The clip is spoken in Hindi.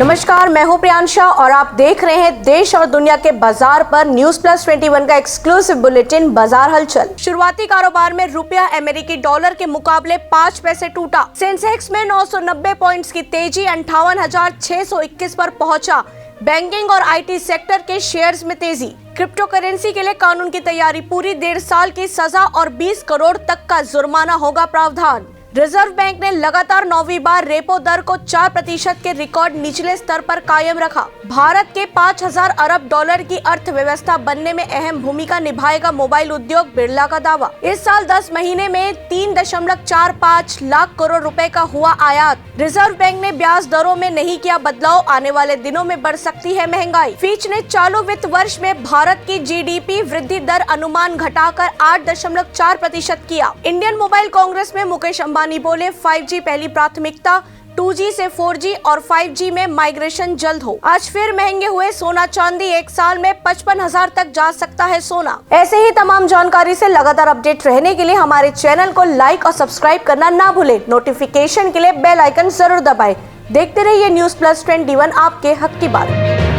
नमस्कार, मैं हूं प्रियांशा और आप देख रहे हैं देश और दुनिया के बाजार पर न्यूज प्लस 21 का एक्सक्लूसिव बुलेटिन बाजार हलचल। शुरुआती कारोबार में रुपया अमेरिकी डॉलर के मुकाबले 5 पैसे टूटा। सेंसेक्स में 990 पॉइंट्स की तेजी 58,621 पर पहुंचा। बैंकिंग और आईटी सेक्टर के शेयर्स में तेजी। क्रिप्टो करेंसी के लिए कानून की तैयारी पूरी, 1.5 साल की सजा और 20 करोड़ तक का जुर्माना होगा प्रावधान। रिजर्व बैंक ने लगातार 9वीं बार रेपो दर को 4% के रिकॉर्ड निचले स्तर पर कायम रखा। भारत के 5,000 अरब डॉलर की अर्थव्यवस्था बनने में अहम भूमिका निभाएगा मोबाइल उद्योग, बिरला का दावा। इस साल 10 महीने में 3.45 लाख करोड़ रुपए का हुआ आयात। रिजर्व बैंक ने ब्याज दरों में नहीं किया बदलाव, आने वाले दिनों में बढ़ सकती है महंगाई। फिच ने चालू वित्त वर्ष में भारत की जीडीपी वृद्धि दर अनुमान घटाकर 8.4% किया। इंडियन मोबाइल कांग्रेस में मुकेश अंबानी बोले, 5G पहली प्राथमिकता, 2G से 4G और 5G में माइग्रेशन जल्द हो। आज फिर महंगे हुए सोना चांदी, एक साल में 55,000 तक जा सकता है सोना। ऐसे ही तमाम जानकारी से लगातार अपडेट रहने के लिए हमारे चैनल को लाइक और सब्सक्राइब करना ना भूलें। नोटिफिकेशन के लिए बेल आइकन जरूर दबाएं। देखते रहिए न्यूज प्लस 21, आपके हक की बात।